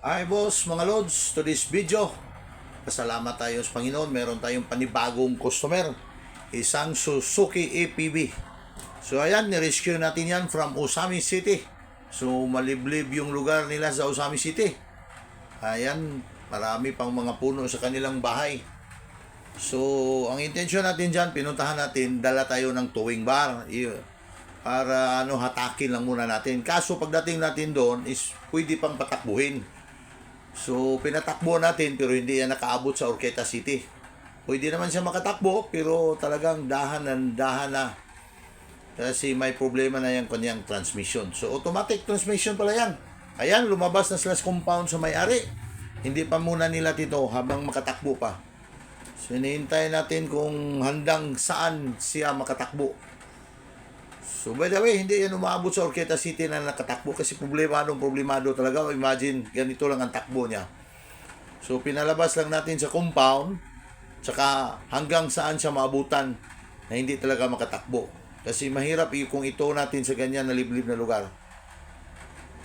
Ay boss, mga lods, to this video, pasalamat tayo sa Panginoon, meron tayong panibagong customer, isang Suzuki APB. So ayan, nirescue natin yan from Usami City. So maliblib yung lugar nila sa Usami City. Ayan, marami pang mga puno sa kanilang bahay. So ang intensyon natin dyan, pinuntahan natin, dala tayo ng towing bar para hatakin lang muna natin. Kaso pagdating natin doon is pwede pang patakbuhin. So, pinatakbo natin pero hindi yan nakaabot sa Orqueta City. Pwede naman siya makatakbo pero talagang dahan na. Kasi may problema na yung kanyang transmission. So, automatic transmission pala yan. Ayan, lumabas na sila sa compound sa may-ari. Hindi pa muna nila dito habang makatakbo pa. So, hinihintay natin kung handang saan siya makatakbo. So, by the way, hindi yan umabot sa Orqueta City na nakatakbo kasi problemado talaga. Imagine, ganito lang ang takbo niya. So, pinalabas lang natin sa compound, tsaka hanggang saan siya maabutan na hindi talaga makatakbo. Kasi mahirap kung ito natin sa ganyan na liblib na lugar.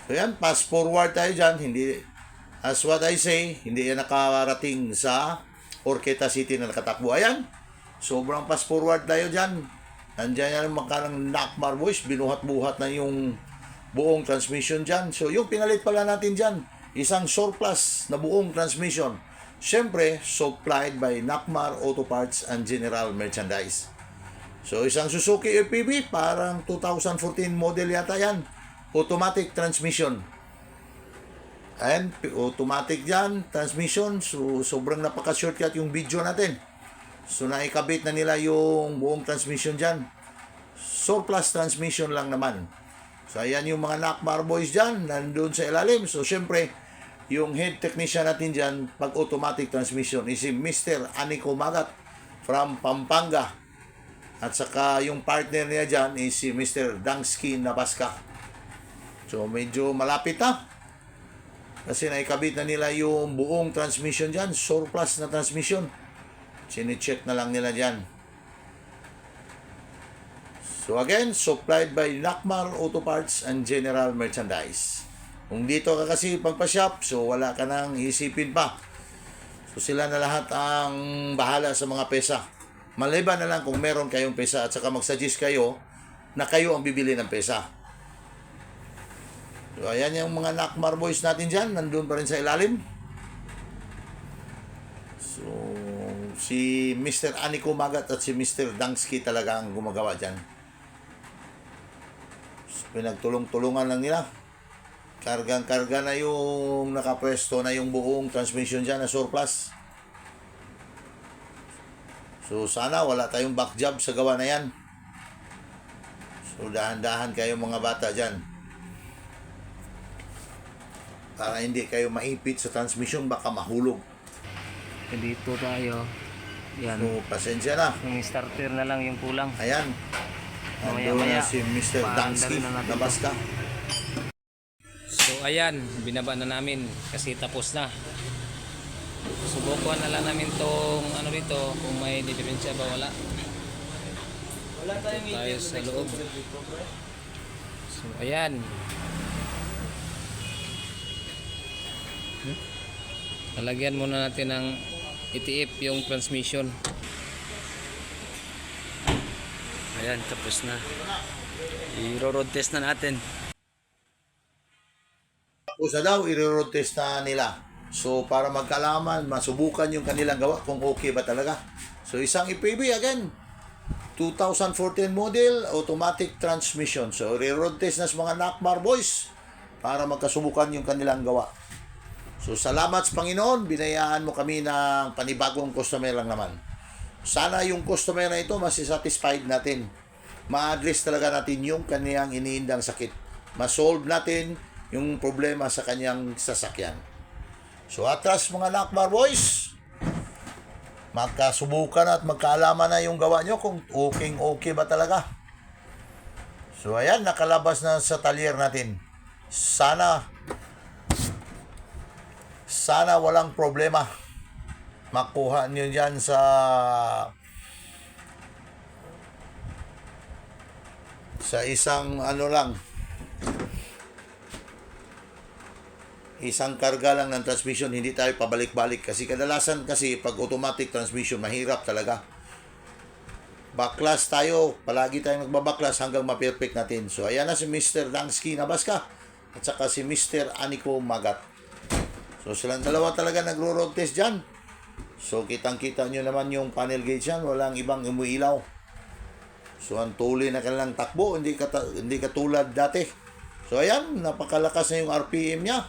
So, yan, fast forward tayo dyan. Hindi, as what I say, hindi yan nakarating sa Orqueta City na nakatakbo. Ayan, sobrang fast forward tayo dyan. Nandiyan yan makarang Nakmar Boys, binuhat-buhat na yung buong transmission dyan. So yung pinalit pala natin dyan, isang surplus na buong transmission. Siyempre, supplied by Nakmar Auto Parts and General Merchandise. So isang Suzuki APB, parang 2014 model yata yan. Automatic transmission. And automatic dyan, transmission. So sobrang napaka-shortcut yung video natin. So naikabit na nila yung buong transmission dyan. Surplus transmission lang naman. So ayan yung mga Nakmar boys dyan, nandun sa ilalim. So syempre, yung head technician natin dyan, pag automatic transmission, is si Mr. Anico Magat from Pampanga. At saka yung partner niya dyan is si Mr. Dangsky Nabaska. So medyo malapit na. Kasi naikabit na nila yung buong transmission dyan, surplus na transmission. Sine-check na lang nila dyan. So again, supplied by Nakmar Auto Parts and General Merchandise. Kung dito ka kasi pagpa-shop, so wala ka nang isipin pa. So sila na lahat ang bahala sa mga pesa. Maliban na lang kung meron kayong pesa at saka mag-suggest kayo na kayo ang bibili ng pesa. So ayan yung mga Nakmar boys natin dyan, nandun pa rin sa ilalim. So si Mr. Anico Magat at si Mr. Dangsky talaga ang gumagawa dyan. So, pinagtulong-tulungan lang nila. Kargang-karga na yung nakapwesto na yung buong transmission dyan na surplus. So sana wala tayong back job sa gawa na yan. So dahan-dahan kayo mga bata dyan. Para hindi kayo maipit sa transmission, baka mahulog. Dito tayo. Yan. So, pasensya na. Yung starter na lang yung kulang. Ayan. Ando na Mamaya-maya, si Mr. Dangsky paandar na natin Nabaska. So ayan, binaba na namin kasi tapos na. Subukan na lang namin tong ano rito, kung may diferensya ba wala. Wala tayong Tayo sa loob. So ayan. Lalagyan muna natin ng ITF yung transmission. Ayan, tapos na. I-road test na natin. Tapos na daw, i-road test na nila. So, para magkalaman, masubukan yung kanilang gawa kung okay ba talaga. So, isang EPB again. 2014 model, automatic transmission. So, i-road test na sa mga Nakmar boys para magkasubukan yung kanilang gawa. So, salamat sa Panginoon, binayaan mo kami ng panibagong customer lang naman. Sana yung customer na ito, masisatisfied natin. Ma-address talaga natin yung kanyang iniindang sakit. Ma-solve natin yung problema sa kanyang sasakyan. So, atras mga Nakmar boys, magkasubukan at magkaalaman na yung gawa nyo kung okay ba talaga. So, ayan, nakalabas na sa talyer natin. Sana walang problema. Makuha nyo dyan sa isang isang karga lang ng transmission, hindi tayo pabalik-balik. Kasi kadalasan kasi pag automatic transmission, mahirap talaga. Backlash tayo, palagi tayong nagbabaklas hanggang ma-perfect natin. So ayan na si Mr. Dangsky Nabaska at saka si Mr. Aniko Magat. So silang dalawa talaga nagro-road test dyan. So kitang-kita nyo naman yung panel gauge yan, walang ibang umuilaw. So ang tuloy na kanilang takbo, hindi katulad dati. So ayan, napakalakas na yung RPM niya.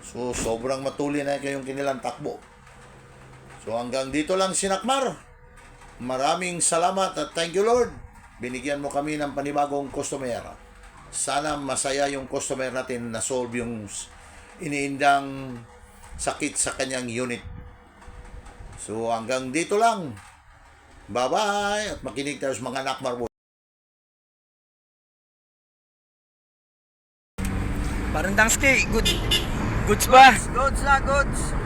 So sobrang matuloy na yung kanilang takbo. So hanggang dito lang Sinakmar. Maraming salamat at thank you Lord. Binigyan mo kami ng panibagong customer. Sana masaya yung customer natin na solve yung iniindang sakit sa kanyang unit. So hanggang dito lang. Bye-bye at makinig tayo sa mga Nakmar Boy. Parang Dangsky, goods ba? Goods na, goods.